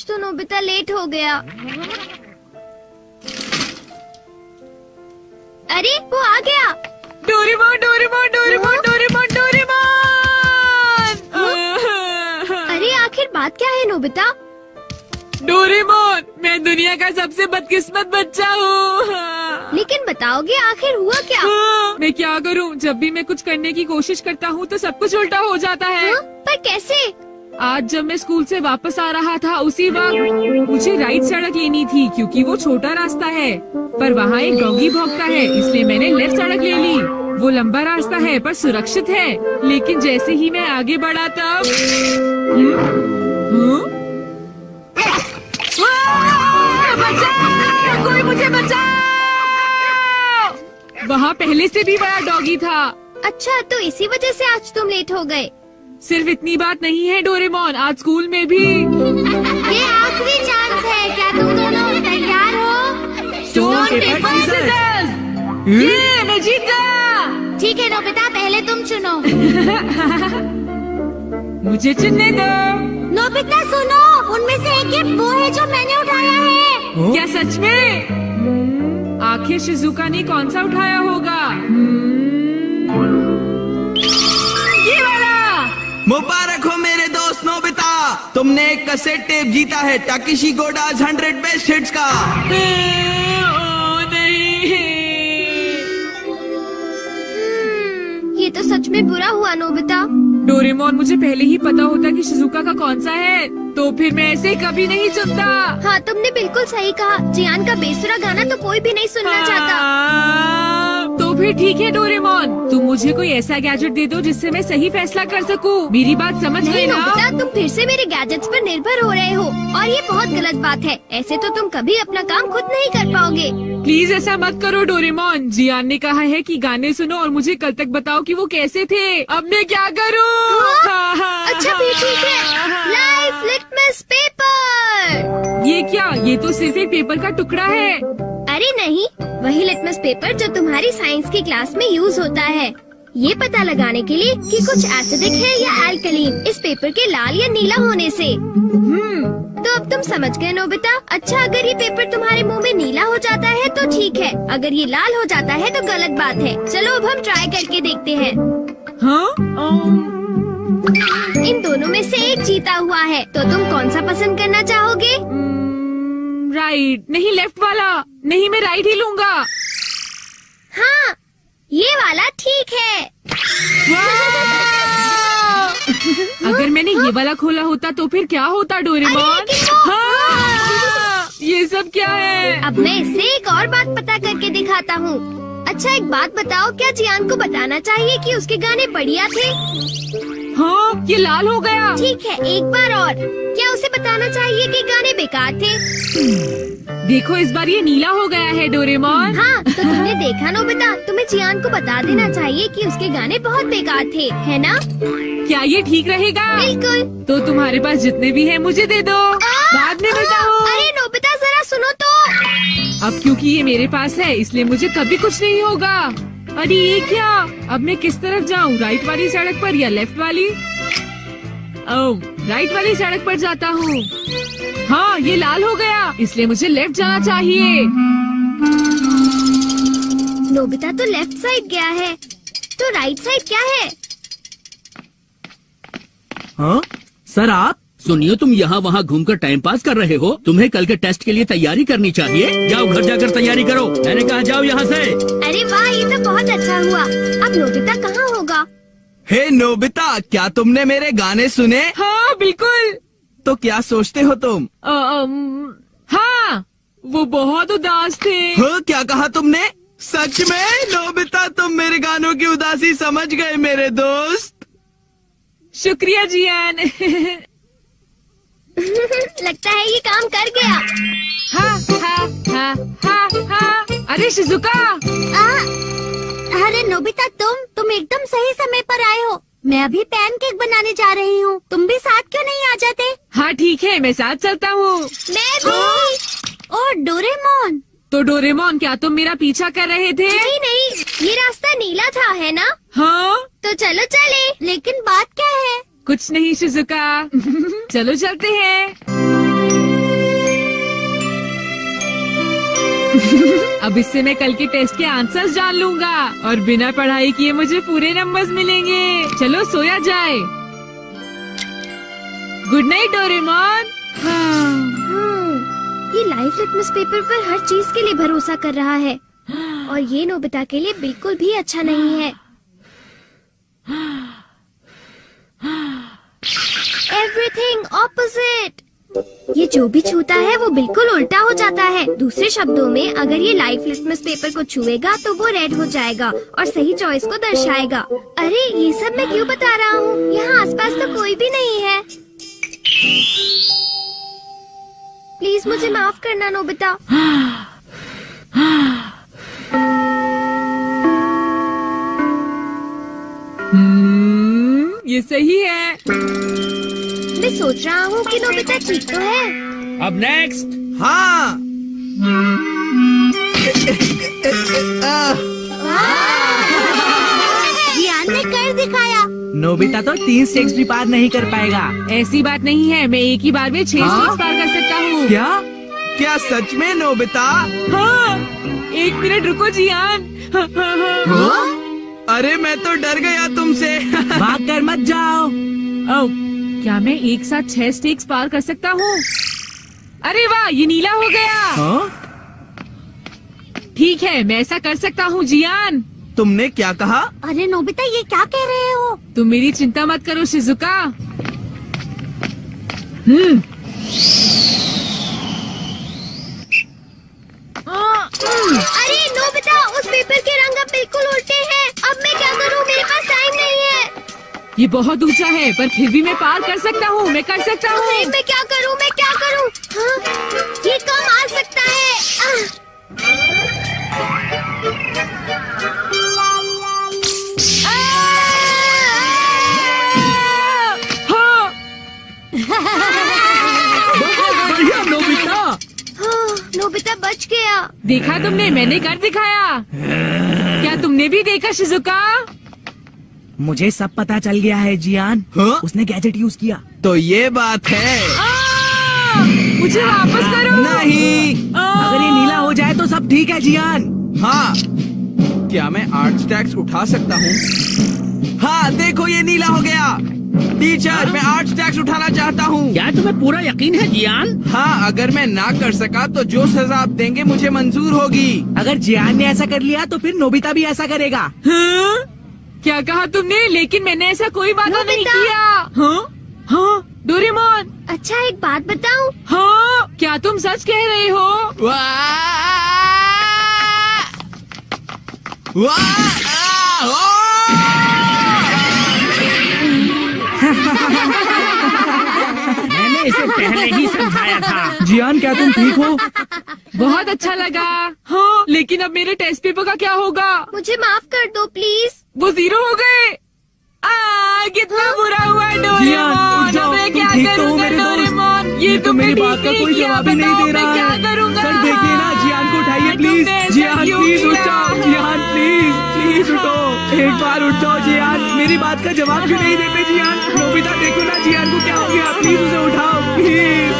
आज तो Nobita late हो गया। अरे वो आ गया। Doraemon Doraemon Doraemon Doraemon Doraemon. अरे आखिर बात क्या है नोबिता? डोरेमोन, मैं दुनिया का सबसे बदकिस्मत बच्चा हूँ। लेकिन बताओगे आखिर हुआ क्या? मैं क्या करूँ? जब भी मैं कुछ करने की कोशिश करता हूँ तो सब कुछ उल्टा हो जाता है। पर कैसे? आज जब मैं स्कूल से वापस आ रहा था उसी वक्त मुझे राइट सड़क लेनी थी क्योंकि वो छोटा रास्ता है, पर वहाँ एक डॉगी भौंकता है, इसलिए मैंने लेफ्ट सड़क ले ली। वो लंबा रास्ता है पर सुरक्षित है, लेकिन जैसे ही मैं आगे बढ़ा तब बचाओ! कोई मुझे बचाओ! वहाँ पहले से भी बड़ा डॉगी था। अच्छा, तो इसी वजह से आज तुम लेट हो गए। सिर्फ इतनी बात नहीं है डोरेमोन, आज स्कूल में भी ये आखिरी चांस है। क्या तुम दोनों तैयार हो? Stone paper scissors. ये मैं जीत गया। ठीक है नोबिता, पहले तुम चुनो। मुझे चुनने दो। नोबिता सुनो, उनमें से एक ये वो है जो मैंने उठाया है। क्या सच में? आखिर शिजुका ने कौन सा उठाया होगा? ये वाला। मुबारक हो मेरे दोस्त नोबिता, तुमने एक कैसेट टेप जीता है टाकेशी गोडाज 100 बेस्ट हिट्स का। ओ नहीं। ये तो सच में बुरा हुआ नोबिता। डोरेमोन, मुझे पहले ही पता होता कि शिजुका का कौन सा है तो फिर मैं ऐसे कभी नहीं चुनता। हाँ, तुमने बिल्कुल सही कहा। जियान का बेसुरा गाना तो कोई भी नहीं सुनना चाहता। तो फिर ठीक है डोरेमोन, तुम मुझे कोई ऐसा गैजेट दे दो जिससे मैं सही फैसला कर सकूं। मेरी बात समझ गए ना? नोबिता, तुम फिर से मेरे गैजेट्स पर निर्भर हो रहे हो और ये बहुत गलत बात है। ऐसे तो तुम कभी अपना काम खुद नहीं कर पाओगे। प्लीज ऐसा मत करो डोरेमोन। जियान ने कहा है कि गाने सुनो और मुझे कल तक बताओ कि वो कैसे थे। अब मैं क्या करूं? अच्छा भी ठीक है। Life litmus paper. ये क्या? ये तो सिर्फ एक पेपर का टुकड़ा है। अरे नहीं, वही लिटमस पेपर जो तुम्हारी साइंस की क्लास में यूज होता है, ये पता लगाने के लिए कि कुछ एसिडिक है या अल्कलीन इस पेपर के लाल या नीला होने से। तो अब तुम समझ गए नोबिता। अच्छा, अगर ये पेपर तुम्हारे मुंह में नीला हो जाता है तो ठीक है, अगर ये लाल हो जाता है तो गलत बात है। चलो अब हम ट्राई करके देखते हैं। हाँ? इन दोनों में से एक जीता हुआ है, तो तुम कौन सा पसंद करना चाहोगे? राइट। नहीं, लेफ्ट वाला। नहीं, मैं राइट ही लूंगा। हाँ, ये वाला ठीक है। अगर मैंने ये वाला खोला होता तो फिर क्या होता डोरेमोन? हाँ! ये सब क्या है? अब मैं इससे एक और बात पता करके दिखाता हूँ। अच्छा, एक बात बताओ, क्या जियान को बताना चाहिए कि उसके गाने बढ़िया थे? हाँ, ये लाल हो गया। ठीक है, एक बार और। क्या उसे बताना चाहिए कि गाने बेकार थे? देखो, इस बार ये नीला हो गया है डोरेमोन। हाँ, तो तुमने देखा नोबिता, तुम्हें जियान को बता देना चाहिए कि उसके गाने बहुत बेकार थे, है ना? क्या ये ठीक रहेगा? बिल्कुल। तो तुम्हारे पास जितने भी हैं मुझे दे दो, बाद में बताओ। अरे नोबिता, जरा सुनो तो। अब क्योंकि ये मेरे पास है इसलिए मुझे कभी कुछ नहीं होगा। अरे ये क्या? अब मैं किस तरफ जाऊँ? राइट वाली सड़क पर या लेफ्ट वाली? ओह, राइट वाली सड़क पर जाता हूँ। हाँ, ये लाल हो गया, इसलिए मुझे लेफ्ट जाना चाहिए। नोबिता तो लेफ्ट साइड गया है, तो राइट साइड क्या है? हाँ सर, आप सुनिए, तुम यहाँ वहाँ घूमकर टाइम पास कर रहे हो। तुम्हें कल के टेस्ट के लिए तैयारी करनी चाहिए। जाओ घर जाकर तैयारी करो। मैंने कहा जाओ यहाँ से। अरे वाह, ये तो बहुत अच्छा हुआ। अब नोबिता कहाँ होगा? हे नोबिता, क्या तुमने मेरे गाने सुने? हाँ बिल्कुल। तो क्या सोचते हो तुम? हाँ, वो बहुत उदास थे। हाँ, क्या कहा तुमने? सच में नोबिता, तुम मेरे गानों की उदासी समझ गए मेरे दोस्त। शुक्रिया जियान। लगता है ये काम कर गया। हाँ हाँ हाँ हाँ हाँ। अरे शिजुका। अरे नोबिता, तुम एकदम सही समय पर आए हो। मैं अभी पैनकेक बनाने जा रही हूँ। तुम भी साथ क्यों नहीं आ जाते? हाँ ठीक है, मैं साथ चलता हूँ। मैं भी। और डोरेमोन। तो डोरेमोन, क्या तुम मेरा पीछा कर रहे थे? नहीं, ये रास्ता नीला था, है ना? हाँ। तो चलो चले। लेकिन बात क्या है? कुछ नहीं शिजुका। चलो चलते हैं। अब इससे मैं कल के टेस्ट के आंसर्स जान लूंगा और बिना पढ़ाई किए मुझे पूरे नंबर्स मिलेंगे। चलो सोया जाए। Good night Doraemon. ये लाइफ लिटमस पेपर पर हर चीज के लिए भरोसा कर रहा है और ये नोबिता के लिए बिल्कुल भी अच्छा नहीं है। Everything opposite. ये जो भी छूता है वो बिल्कुल उल्टा हो जाता है। दूसरे शब्दों में अगर ये लाइफ लिटमस पेपर को छुएगा तो वो रेड हो जाएगा और सही चॉइस को दर्शाएगा। अरे ये सब मैं क्यों बता रहा हूँ? यहाँ आसपास तो कोई भी नहीं है। प्लीज मुझे माफ करना नोबिता। ये सही है। मैं सोच रहा हूँ कि नोबिता ठीक तो है। अब नेक्स्ट। हाँ। जियान ने कर दिखाया। नोबिता तो 3 स्टेक्स भी पार नहीं कर पाएगा। ऐसी बात नहीं है, मैं एक ही बार में 6 स्टेप्स पार कर सकता हूँ। क्या? क्या सच में नोबिता? हाँ, 1 मिनट रुको जियान। अरे मैं तो डर गया तुमसे। भाग कर मत जाओ। ओह, क्या मैं एक साथ 6 स्टेक्स पार कर सकता हूँ? अरे वाह, ये नीला हो गया। हाँ? ठीक है, मैं ऐसा कर सकता हूँ जियान। तुमने क्या कहा? अरे नोबिता ये क्या कह रहे हो? तुम मेरी चिंता मत करो शिजुका। अरे नोबिता उस पेपर के रंग अब बिल्कुल उल्टे हैं। अब मैं क्या करूँ? मेरे पास टाइम नहीं है। ये बहुत ऊंचा है पर फिर भी मैं पार कर सकता हूँ। मैं कर सकता अरे हूँ। मैं क्या करूँ? मैं क्या करूँ? हाँ? ये कम आ सकता है। हाँ, बहुत बढ़िया नोबिता। नोबिता बच गया। देखा तुमने, मैंने कर दिखाया। क्या तुमने भी देखा शिजुका? मुझे सब पता चल गया है जियान। हाँ? उसने गैजेट यूज किया। तो ये बात है। मुझे वापस करो। नहीं। अगर ये नीला हो जाए तो सब ठीक है जियान। हाँ। क्या मैं 8 स्टैक्स उठा सकता हूँ? हाँ देखो ये नीला हो गया। टीचर मैं 8 स्टैक्स उठाना चाहता हूँ। क्या तुम्हें पूरा यकीन है जियान? हाँ अगर मैं ना कर सका तो जो सजा आप देंगे मुझे मंजूर होगी। अगर जियान ने ऐसा कर लिया तो फिर नोबिता भी ऐसा करेगा। हाँ? क्या कहा तुमने? लेकिन मैंने ऐसा कोई वादा नहीं नोबिता। किया। हाँ? हाँ? डोरेमोन। अच्छा एक बात बताऊं? हाँ? क्या तुम सच कह रहे हो? वाह! वाह! मैंने इसे पहले ही समझाया था। जियान क्या तुम ठीक हो? बहुत अच्छा लगा। हाँ, लेकिन अब मेरे टेस्ट पेपर का क्या होगा? मुझे माफ कर दो प्लीज। वो 0 हो गए। कितना बुरा हुआ जियान, डोरेमोन। उठ जाओ, अब मैं तुम क्या ठीक तो हो करूँगा मेरे दोस्त? डोरेमोन? ये तो मेरी बात का कोई जवाब ही नहीं दे रहा मैं क्या है। करूँगा? सर देखिए ना, जियान को उठाइए प्लीज। तुमने ऐसा जियान क्यों प्लीज उठ किया? जाओ। जियान प्लीज प्लीज उठो। एक बार उठ जाओ जियान। मेरी बात का जवाब क्यों नहीं देते जियान? नोबिता देखो ना जियान को क्या हो गया। प्लीज उसे उठाओ प्लीज।